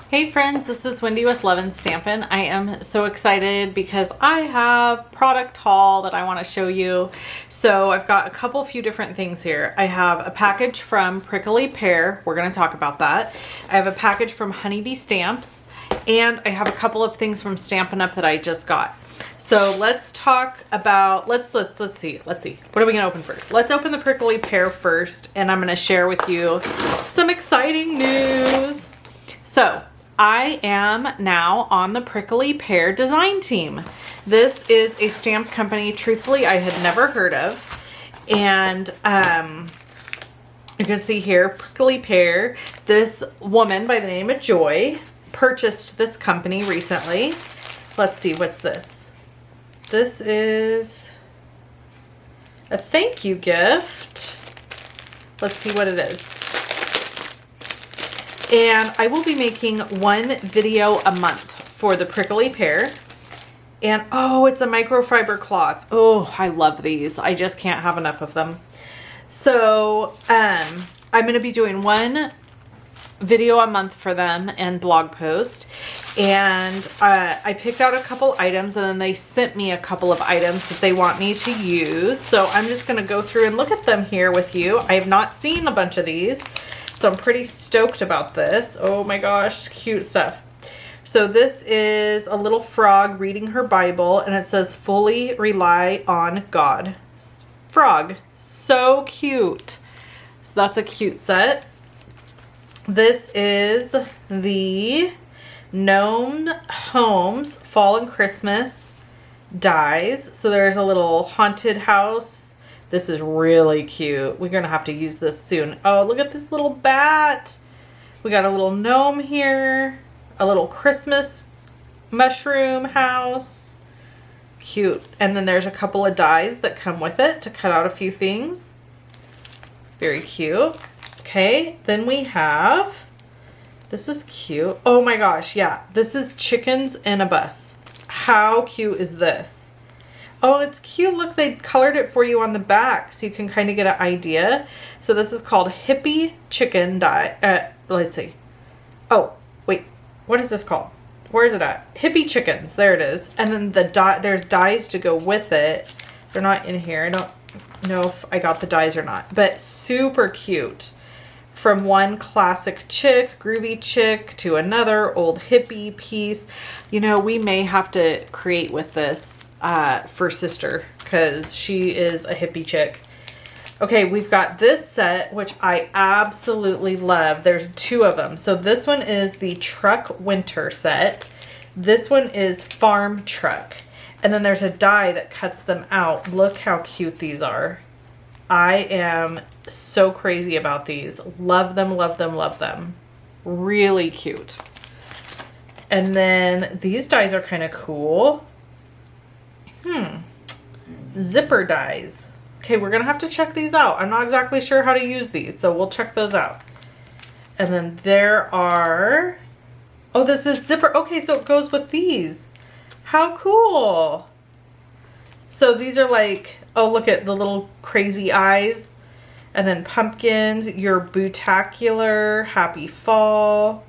Hey friends, this is Wendy with LUVLY Stampin. I am so excited because I have product haul that I want to show you. So I've got a few different things here. I have a package from Prickley Pear. We're going to talk about that. I have a package from HoneyBee Stamps, and I have a couple of things from Stampin' Up that I just got. So let's talk about, let's see. What are we going to open first? Let's open the Prickley Pear first, and I'm going to share with you some exciting news. So I am now on the Prickley Pear design team. This is a stamp company, truthfully, I had never heard of. And you can see here, Prickley Pear. This woman by the name of Joy purchased this company recently. Let's see, what's this? This is a thank you gift. Let's see what it is. And I will be making one video a month for the Prickley Pear. And oh, it's a microfiber cloth. Oh, I love these. I just can't have enough of them. So I'm going to be doing one video a month for them and blog post. And I picked out a couple items, and then they sent me a couple of items that they want me to use. So I'm just going to go through and look at them here with you. I have not seen a bunch of these, so I'm pretty stoked about this. Oh my gosh, cute stuff. So this is a little frog reading her Bible, and it says, "Fully rely on God." Frog, so cute. So that's a cute set. This is the Gnome Homes Fall and Christmas dies. So there's a little haunted house. This is really cute. We're going to have to use this soon. Oh, look at this little bat. We got a little gnome here. A little Christmas mushroom house. Cute. And then there's a couple of dies that come with it to cut out a few things. Very cute. Okay, then we have, this is cute. Oh my gosh, yeah. This is chickens in a bus. How cute is this? Oh, it's cute. Look, they colored it for you on the back so you can kind of get an idea. So this is called Hippie Chicken Die. Let's see. Oh, wait. What is this called? Where is it at? Hippie Chickens. There it is. And then there's dies to go with it. They're not in here. I don't know if I got the dies or not. But super cute. From one classic chick, groovy chick, to another old hippie piece. You know, we may have to create with this for sister, because she is a hippie chick. Okay, we've got this set, which I absolutely love. There's two of them. So this one is the Truck Winter set. This one is Farm Truck. And then there's a die that cuts them out. Look how cute these are. I am so crazy about these. Love them, love them, love them. Really cute. And then these dies are kind of cool. Zipper dies. Okay, we're going to have to check these out. I'm not exactly sure how to use these, so we'll check those out. And then there are, oh, this is zipper. Okay, so it goes with these. How cool. So these are like, oh, look at the little crazy eyes. And then pumpkins, your Bootacular, Happy Fall,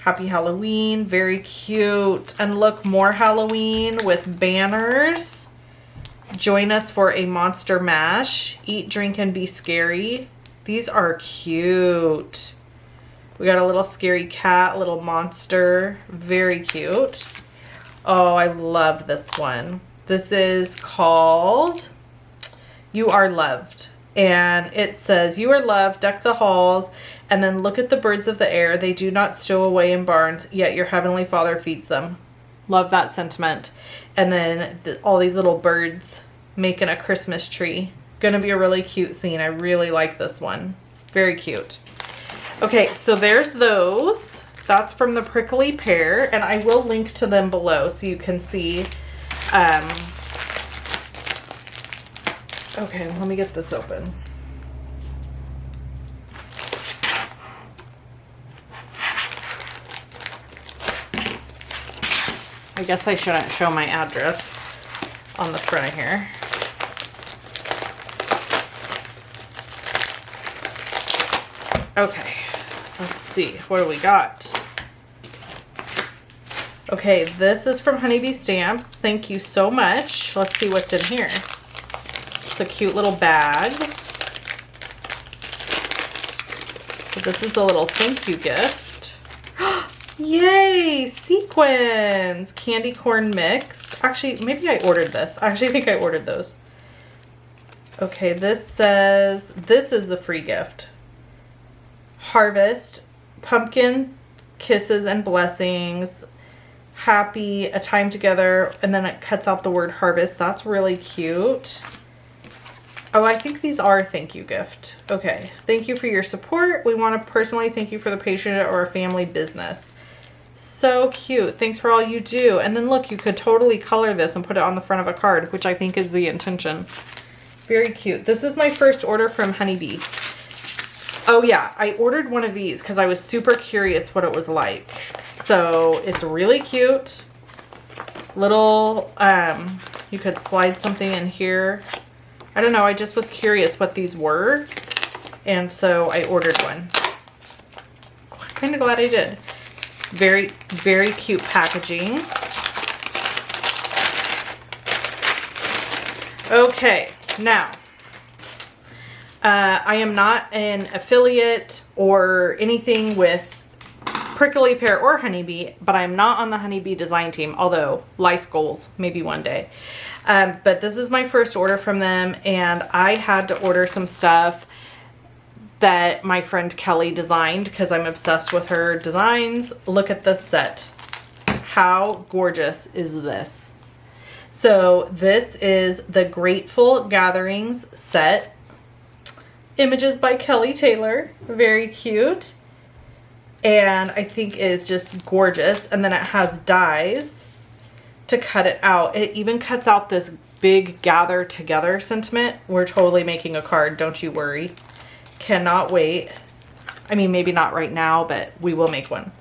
Happy Halloween, very cute. And look, more Halloween with banners. Join us for a monster mash. Eat, drink, and be scary. These are cute. We got a little scary cat, little monster. Very cute. Oh, I love this one. This is called You Are Loved. And it says, "You are loved, deck the halls, and then look at the birds of the air. They do not stow away in barns, yet your heavenly Father feeds them." Love that sentiment. And then all these little birds making a Christmas tree. Gonna be a really cute scene. I really like this one. Very cute. Okay, so there's those. That's from the Prickley Pear, and I will link to them below so you can see. Okay, let me get this open. I guess I shouldn't show my address on the front here. Okay, let's see. What do we got? Okay, this is from HoneyBee Stamps. Thank you so much. Let's see what's in here. It's a cute little bag. So this is a little thank you gift. Yay! Sequins! Candy corn mix. Actually, maybe I ordered this. I actually think I ordered those. Okay, this says, this is a free gift. Harvest, pumpkin, kisses and blessings, happy, a time together, and then it cuts out the word harvest. That's really cute. Oh, I think these are a thank you gift. Okay, thank you for your support. We want to personally thank you for the patient or our family business. So cute. Thanks for all you do. And then look, you could totally color this and put it on the front of a card, which I think is the intention. Very cute. This is my first order from HoneyBee. Oh yeah, I ordered one of these because I was super curious what it was like. So it's really cute. Little, you could slide something in here. I don't know, I just was curious what these were. And so I ordered one. I'm kind of glad I did. Very, very cute packaging. Okay, now. I am not an affiliate or anything with Prickley, Pear, or HoneyBee, but I'm not on the HoneyBee design team, although life goals, maybe one day. But this is my first order from them, and I had to order some stuff that my friend Kelly designed because I'm obsessed with her designs. Look at this set. How gorgeous is this? So this is the Grateful Gatherings set. Images by Kelly Taylor. Very cute. And I think is just gorgeous. And then it has dies to cut it out. It even cuts out this big gather together sentiment. We're totally making a card, don't you worry. Cannot wait. I mean, maybe not right now, but we will make one.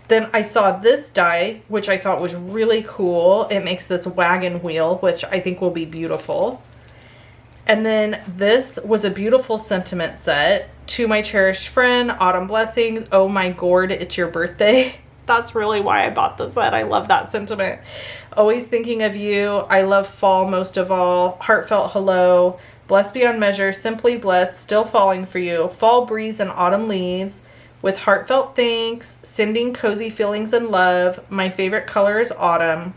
Then I saw this die, which I thought was really cool. It makes this wagon wheel, which I think will be beautiful. And then this was a beautiful sentiment set. To my cherished friend, Autumn Blessings. Oh my gourd, it's your birthday. That's really why I bought the set. I love that sentiment. Always thinking of you. I love fall most of all. Heartfelt hello. Blessed beyond measure. Simply blessed. Still falling for you. Fall breeze and autumn leaves. With heartfelt thanks. Sending cozy feelings and love. My favorite color is autumn.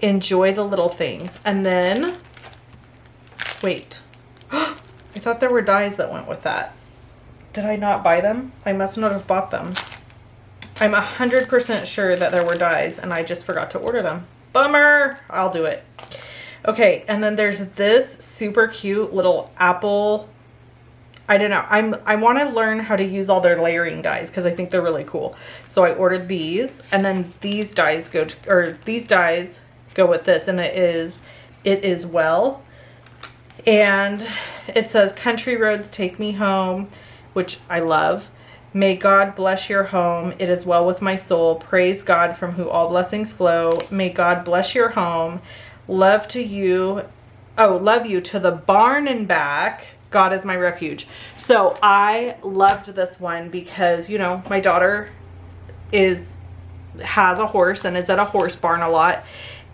Enjoy the little things. And then, wait. I thought there were dies that went with that. Did I not buy them? I must not have bought them. I'm 100% sure that there were dies and I just forgot to order them. Bummer! I'll do it. Okay, and then there's this super cute little apple. I don't know. I want to learn how to use all their layering dies because I think they're really cool. So I ordered these, and then these dies go to, or these dies go with this, and it is well. And it says, country roads take me home, which I love. May God bless your home. It is well with my soul. Praise God from whom all blessings flow. May God bless your home. Love to you. Oh, love you to the barn and back. God is my refuge. So I loved this one because, you know, my daughter has a horse and is at a horse barn a lot.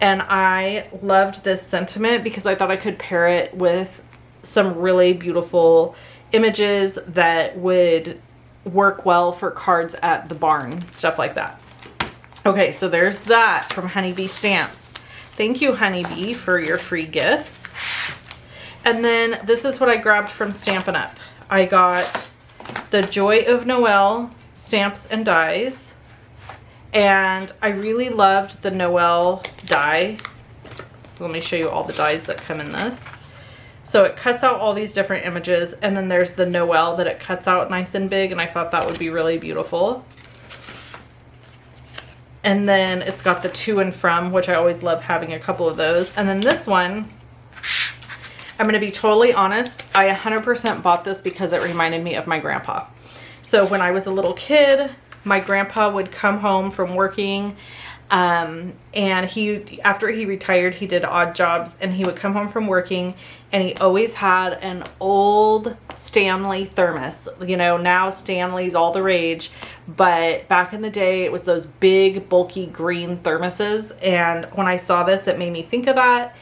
And I loved this sentiment because I thought I could pair it with some really beautiful images that would work well for cards at the barn, stuff like that. Okay, so there's that from HoneyBee Stamps. Thank you, HoneyBee, for your free gifts. And then this is what I grabbed from Stampin' Up. I got the Joy of Noel stamps and dies. And I really loved the Noel die. So let me show you all the dies that come in this. So it cuts out all these different images, and then there's the Noel that it cuts out nice and big, and I thought that would be really beautiful. And then it's got the to and from, which I always love having a couple of those. And then this one, I'm going to be totally honest, I 100% bought this because it reminded me of my grandpa. So when I was a little kid, my grandpa would come home from working, and after he retired, he did odd jobs, and he would come home from working, and he always had an old Stanley thermos. You know, now Stanley's all the rage, but back in the day, it was those big, bulky green thermoses, and when I saw this, it made me think of that.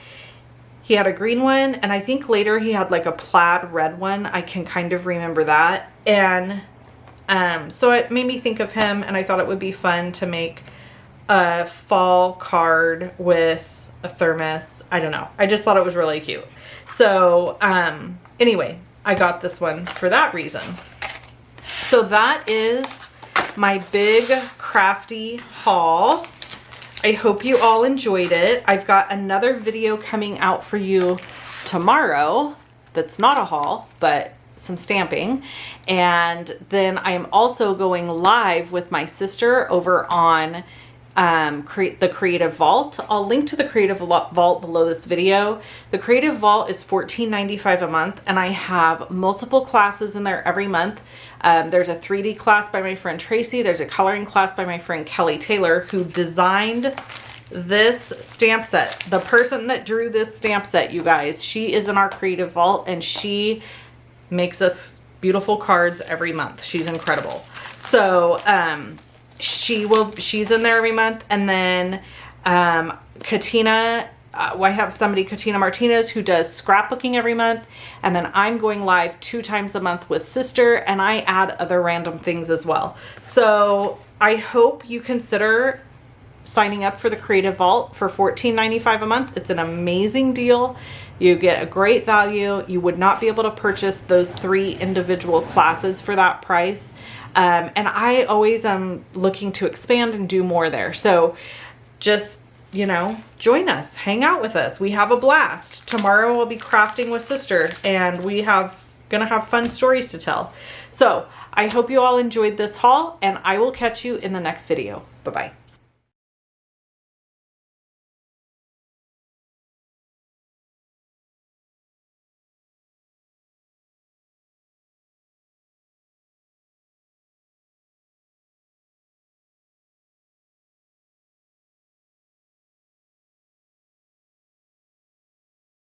He had a green one, and I think later he had like a plaid red one. I can kind of remember that, and so it made me think of him, and I thought it would be fun to make a fall card with a thermos. I don't know. I just thought it was really cute. So anyway, I got this one for that reason. So that is my big Crafty haul. I hope you all enjoyed it. I've got another video coming out for you tomorrow that's not a haul, but some stamping. And then I am also going live with my sister over on the Creative Vault. I'll link to the Creative Vault below this video. The Creative Vault is $14.95 a month, and I have multiple classes in there every month. There's a 3D class by my friend Tracy. There's a coloring class by my friend Kelly Taylor, who designed this stamp set. The person that drew this stamp set, you guys, she is in our Creative Vault, and she makes us beautiful cards every month. She's incredible. So she's in there every month. And then Katina, I have somebody, Katina Martinez, who does scrapbooking every month. And then I'm going live 2 times a month with Sister, and I add other random things as well. So I hope you consider signing up for the Creative Vault for $14.95 a month. It's an amazing deal. You get a great value. You would not be able to purchase those 3 individual classes for that price. And I always am looking to expand and do more there. So just, you know, join us, hang out with us. We have a blast. Tomorrow we'll be crafting with Sister, and gonna have fun stories to tell. So I hope you all enjoyed this haul, and I will catch you in the next video. Bye-bye.